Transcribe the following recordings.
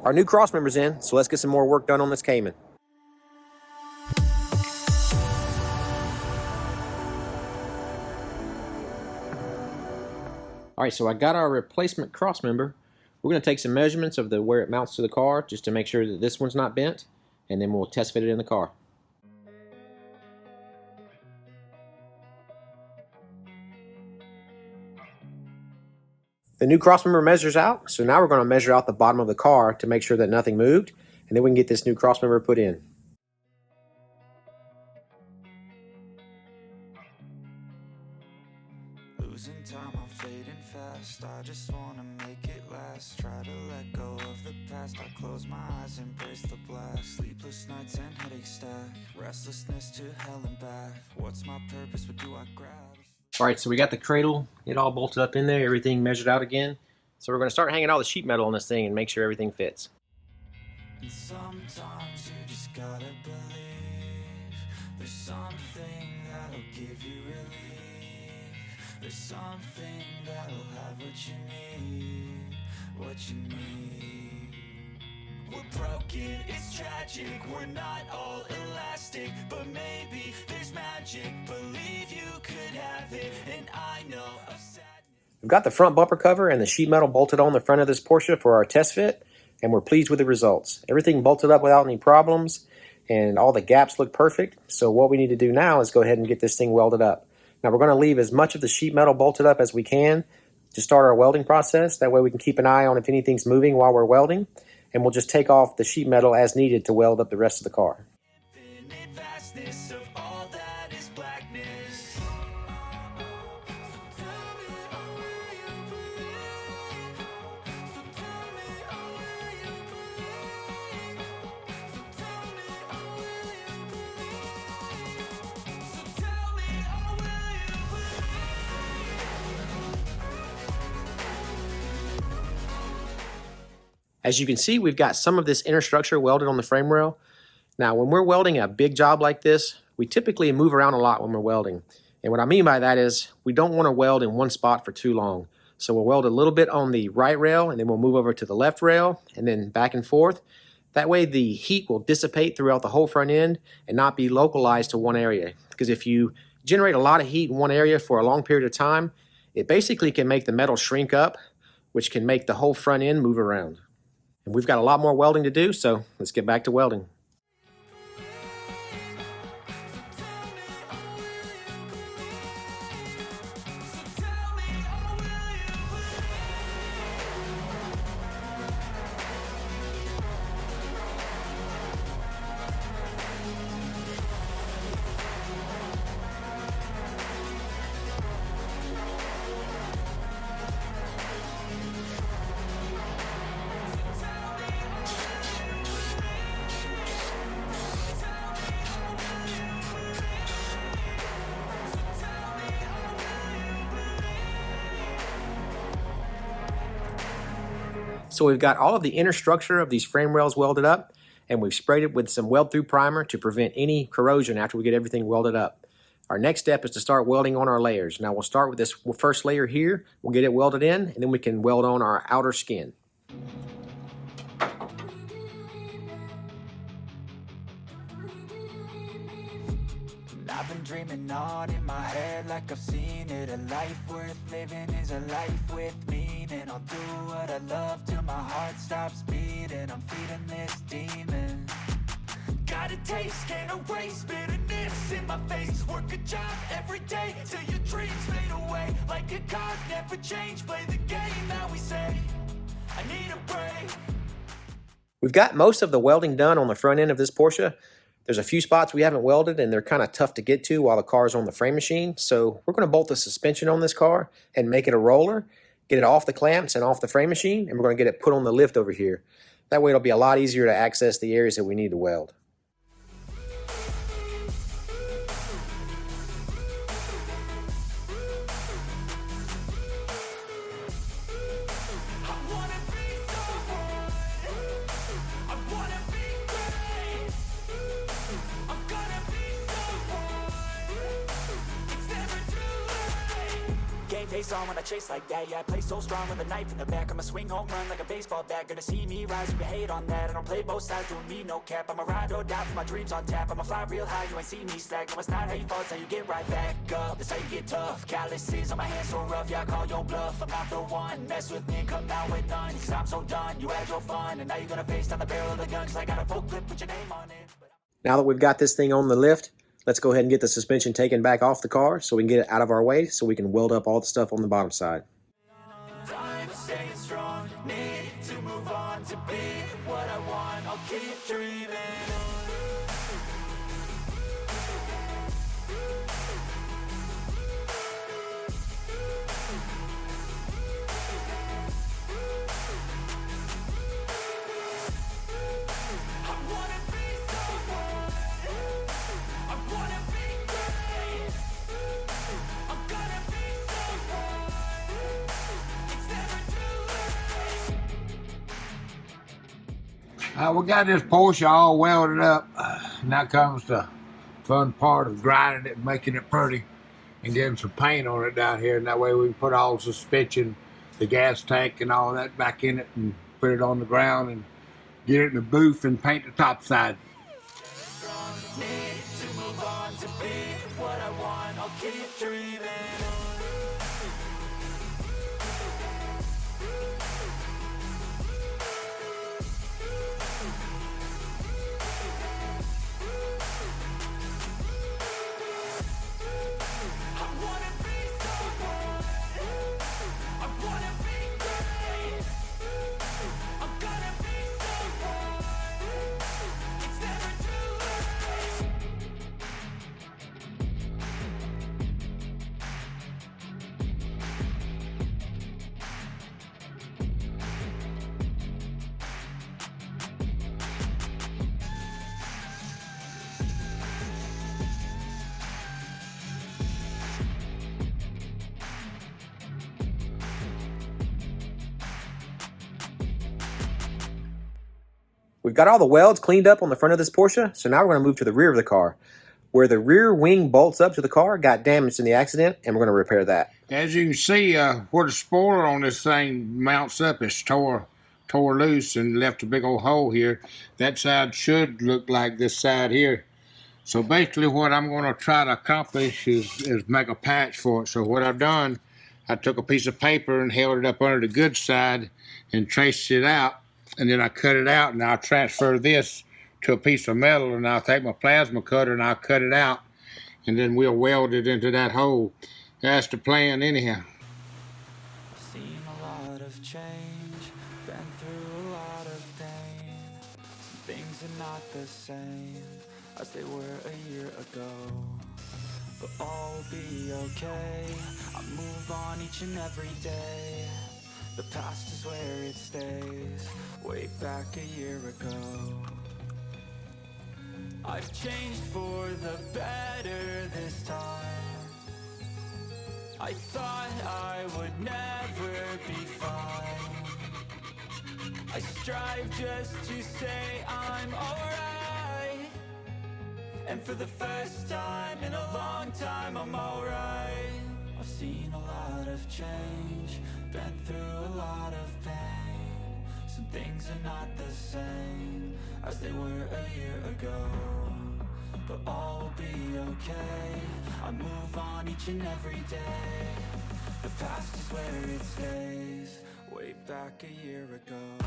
Our new cross member's in, so let's get some more work done on this Cayman. Alright, so I got our replacement cross member. We're going to take some measurements of where it mounts to the car just to make sure that this one's not bent, and then we'll test fit it in the car. The new crossmember measures out, so now we're going to measure out the bottom of the car to make sure that nothing moved, and then we can get this new crossmember put in. Losing time, I'm fading fast. I just want to make it last. Try to let go of the past. I close my eyes, embrace the blast. Sleepless nights and headaches stack. Restlessness to hell and back. What's my purpose? What do I grab? Alright, so we got the cradle, it all bolted up in there, everything measured out again. So we're going to start hanging all the sheet metal on this thing and make sure everything fits. And sometimes you just gotta believe there's something that'll give you relief. There's something that'll have what you need, what you need. We're broken, it's tragic, we're not all elastic, but maybe there's magic. Believe you could have it, and I know of sadness. We've got the front bumper cover and the sheet metal bolted on the front of this Porsche for our test fit, and we're pleased with the results. Everything bolted up without any problems, and all the gaps look perfect. So what we need to do now is go ahead and get this thing welded up. Now we're going to leave as much of the sheet metal bolted up as we can to start our welding process. That way we can keep an eye on if anything's moving while we're welding, and we'll just take off the sheet metal as needed to weld up the rest of the car. Infinite vastness of all that is blackness. As you can see, we've got some of this inner structure welded on the frame rail. Now, when we're welding a big job like this, we typically move around a lot when we're welding. And what I mean by that is we don't want to weld in one spot for too long. So we'll weld a little bit on the right rail, and then we'll move over to the left rail, and then back and forth. That way the heat will dissipate throughout the whole front end and not be localized to one area. Because if you generate a lot of heat in one area for a long period of time, it basically can make the metal shrink up, which can make the whole front end move around. And we've got a lot more welding to do, so let's get back to welding. So we've got all of the inner structure of these frame rails welded up, and we've sprayed it with some weld-through primer to prevent any corrosion after we get everything welded up. Our next step is to start welding on our layers. Now we'll start with this first layer here, we'll get it welded in, and then we can weld on our outer skin. I've been dreaming on in my head like I've seen it. A life worth living is a life with meaning. I'll do what I love till my heart stops beating. I'm feeding this demon. Got a taste, can't erase bitterness in my face. Work a job every day till your dreams fade away. Like a card, never change. Play the game that we say. I need a break. We've got most of the welding done on the front end of this Porsche. There's a few spots we haven't welded, and they're kind of tough to get to while the car's on the frame machine. So we're going to bolt the suspension on this car and make it a roller, get it off the clamps and off the frame machine, and we're going to get it put on the lift over here. That way it'll be a lot easier to access the areas that we need to weld. same face on when I chase like that. Yeah, I play so strong with a knife in the back. I'ma swing home run like a baseball bat. Gonna see me rise, you can hate on that. I don't play both sides, doing me no cap. I'ma ride or die for my dreams on tap. I'ma fly real high, you ain't see me slack. No, it's not how you fall, it's how you get right back up. That's how you get tough. Calluses on my hands so rough, yeah, I call your bluff. I'm not the one, mess with me, come out with none. Cause I'm so done, you had your fun. And now you're gonna face down the barrel of the gun. Cause I got a full clip, put your name on it. Now that we've got this thing on the lift, let's go ahead and get the suspension taken back off the car so we can get it out of our way so we can weld up all the stuff on the bottom side. I'm staying strong, need to move on to be what I want. I'll keep dreaming. We got this Porsche all welded up. Now comes the fun part of grinding it, making it pretty, and getting some paint on it down here. And that way we can put all the suspension, the gas tank, and all that back in it, and put it on the ground and get it in the booth and paint the top side. Need to move on to be what I want. I'll keep dreaming. We've got all the welds cleaned up on the front of this Porsche, so now we're going to move to the rear of the car. Where the rear wing bolts up to the car got damaged in the accident, and we're going to repair that. As you can see, where the spoiler on this thing mounts up is tore loose and left a big old hole here. That side should look like this side here. So basically what I'm going to try to accomplish is make a patch for it. So what I've done, I took a piece of paper and held it up under the good side and traced it out. And then I cut it out, and I'll transfer this to a piece of metal, and I'll take my plasma cutter and I'll cut it out, and then we'll weld it into that hole. That's the plan anyhow. I've seen a lot of change, been through a lot of pain. Some things are not the same as they were a year ago, but all will be okay. I move on each and every day. The past is where it stays, way back a year ago. I've changed for the better this time. I thought I would never be fine. I strive just to say I'm alright. And for the first time in a long time, I'm alright. I've seen a lot of change, been through a lot of pain. Some things are not the same as they were a year ago, but all will be okay. I move on each and every day. The past is where it stays, way back a year ago.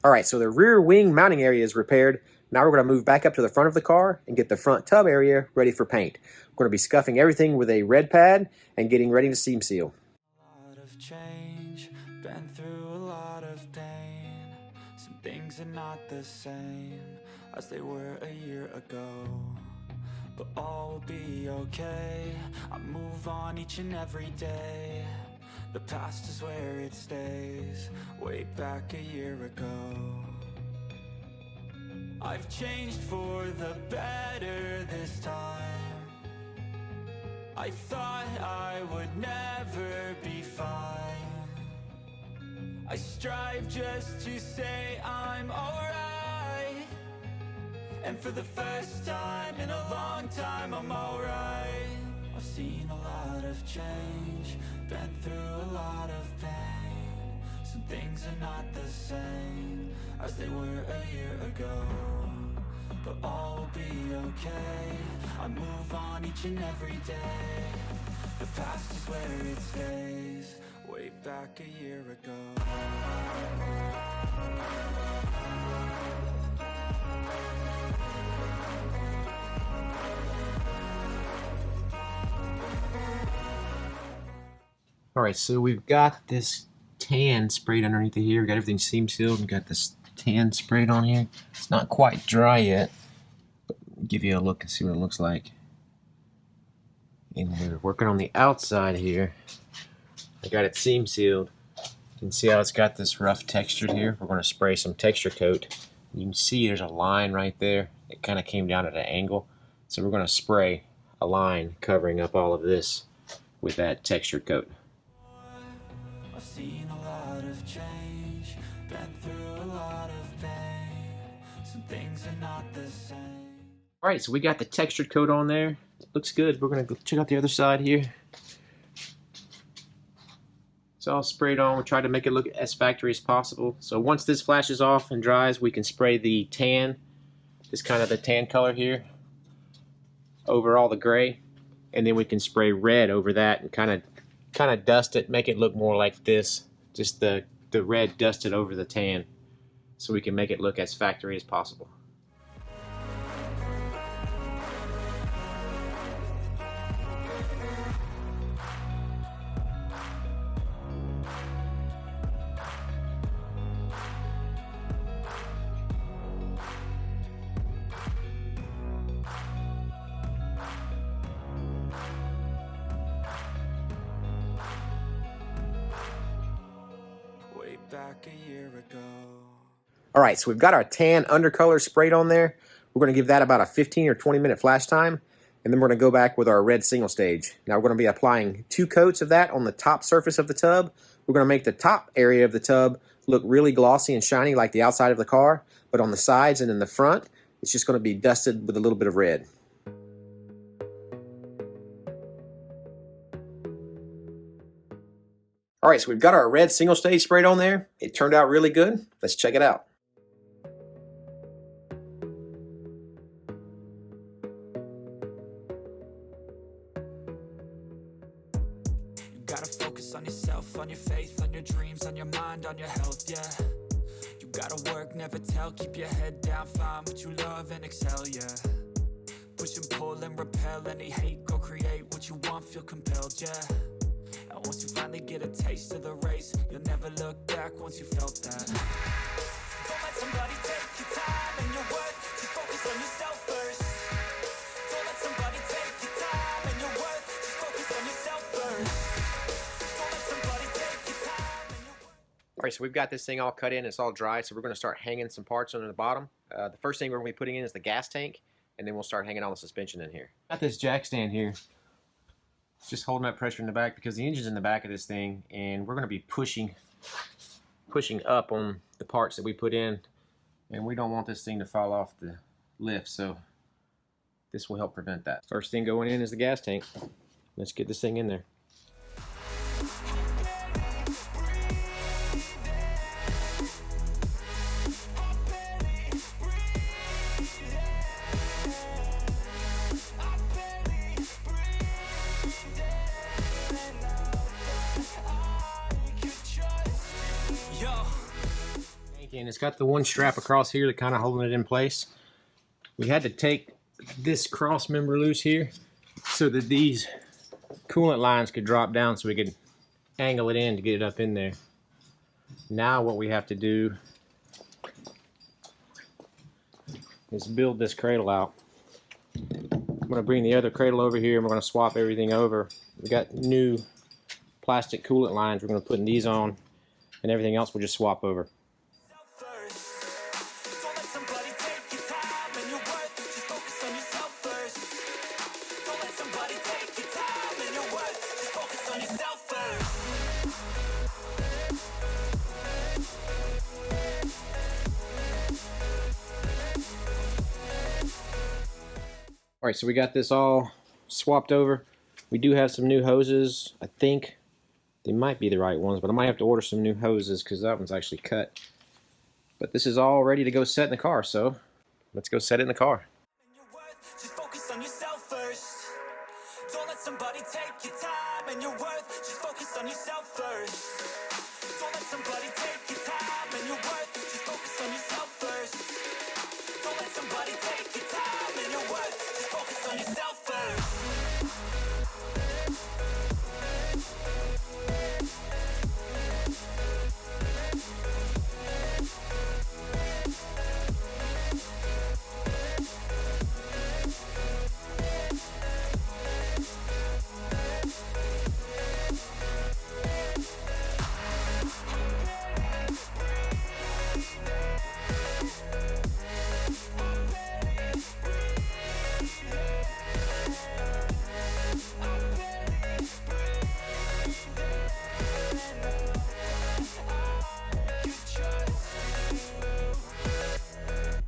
Alright, so the rear wing mounting area is repaired. Now we're going to move back up to the front of the car and get the front tub area ready for paint. We're going to be scuffing everything with a red pad and getting ready to seam seal. A lot of change, been through a lot of pain. Some things are not the same as they were a year ago, but all will be okay. I move on each and every day. The past is where it stays, way back a year ago. I've changed for the better this time. I thought I would never be fine. I strive just to say I'm alright. And for the first time in a long time, I'm alright. I've seen a lot of change, been through a lot of pain. Some things are not the same as they were a year ago, but all will be okay. I move on each and every day. The past is where it stays, way back a year ago. Alright, so we've got this tan sprayed underneath here. We got everything seam sealed and got this tan sprayed on here. It's not quite dry yet, but I'll give you a look and see what it looks like. And we're working on the outside here. I got it seam sealed. You can see how it's got this rough texture here. We're going to spray some texture coat. You can see there's a line right there. It kind of came down at an angle. So we're going to spray a line covering up all of this with that texture coat. I've seen a lot of change, been through a lot of pain. Some things are not the same. Alright, so we got the textured coat on there. It looks good. We're going to go check out the other side here. It's all sprayed on. We try to make it look as factory as possible. So once this flashes off and dries, we can spray the tan, this kind of the tan color here, over all the gray. And then we can spray red over that and kind of dust it, make it look more like this. Just the red dusted over the tan, so we can make it look as factory as possible. Back a year ago. Alright, so we've got our tan undercolor sprayed on there. We're going to give that about a 15 or 20 minute flash time, and then we're going to go back with our red single stage. Now we're going to be applying 2 coats of that on the top surface of the tub. We're going to make the top area of the tub look really glossy and shiny like the outside of the car, but on the sides and in the front, it's just going to be dusted with a little bit of red. Alright, so we've got our red single stage sprayed on there. It turned out really good. Let's check it out. You gotta focus on yourself, on your faith, on your dreams, on your mind, on your health, yeah. You gotta work, never tell, keep your head down, find what you love and excel, yeah. Push and pull and repel any hate, go create what you want, feel compelled, yeah. And once you finally get a taste of the race, you'll never look back once you felt that. Don't let somebody take your time and your worth, just focus on yourself first. Don't let somebody take your time and your worth, just focus on yourself first. Don't let somebody take your time and your worth. Alright, so we've got this thing all cut in, it's all dry, so we're going to start hanging some parts on the bottom. The first thing we're going to be putting in is the gas tank, and then we'll start hanging all the suspension in here. Got this jack stand here. Just holding up pressure in the back because the engine's in the back of this thing, and we're going to be pushing up on the parts that we put in, and we don't want this thing to fall off the lift, so this will help prevent that. First thing going in is the gas tank. Let's get this thing in there. And it's got the one strap across here that kind of holding it in place. We had to take this cross member loose here so that these coolant lines could drop down so we could angle it in to get it up in there. Now what we have to do is build this cradle out. I'm going to bring the other cradle over here and we're going to swap everything over. We got new plastic coolant lines we're going to put these on, and everything else we'll just swap over. All right, so we got this all swapped over. We do have some new hoses. I think they might be the right ones, but I might have to order some new hoses because that one's actually cut. But this is all ready to go set in the car, so let's go set it in the car. Just focus on yourself first. Don't let somebody take your time and your worth. Just focus on yourself first. Don't let somebody take your time and your worth. Just focus on yourself first. Don't let somebody take your time and your worth. Just focus on yourself first.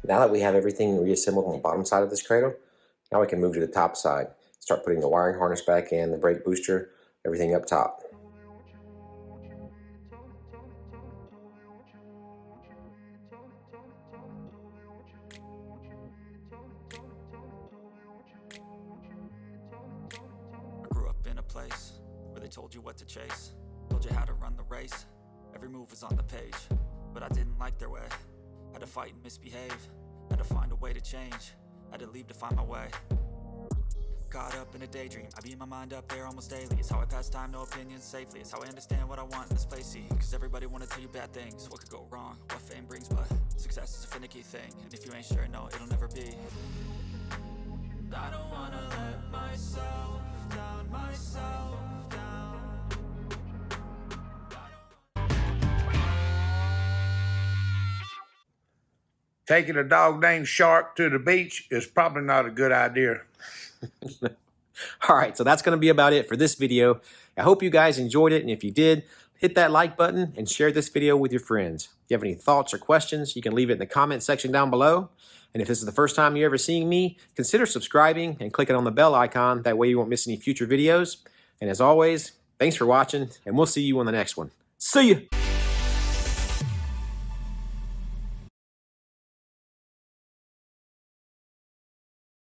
Now that we have everything reassembled on the bottom side of this cradle, now we can move to the top side. Start putting the wiring harness back in, the brake booster, everything up top. I grew up in a place where they told you what to chase, told you how to run the race. Every move was on the page, but I didn't like their way. Had to fight and misbehave, had to find a way to change, had to leave to find my way. Caught up in a daydream, I beat my mind up there almost daily. It's how I pass time, no opinions safely. It's how I understand what I want in this place, see. Cause everybody wanna tell you bad things, what could go wrong, what fame brings. But success is a finicky thing, and if you ain't sure, no, it'll never be. And I don't wanna let myself down, myself down. Taking a dog named Shark to the beach is probably not a good idea. All right, so that's going to be about it for this video. I hope you guys enjoyed it, and if you did, hit that like button and share this video with your friends. If you have any thoughts or questions, you can leave it in the comment section down below. And if this is the first time you're ever seeing me, consider subscribing and clicking on the bell icon. That way you won't miss any future videos. And as always, thanks for watching, and we'll see you on the next one. See ya!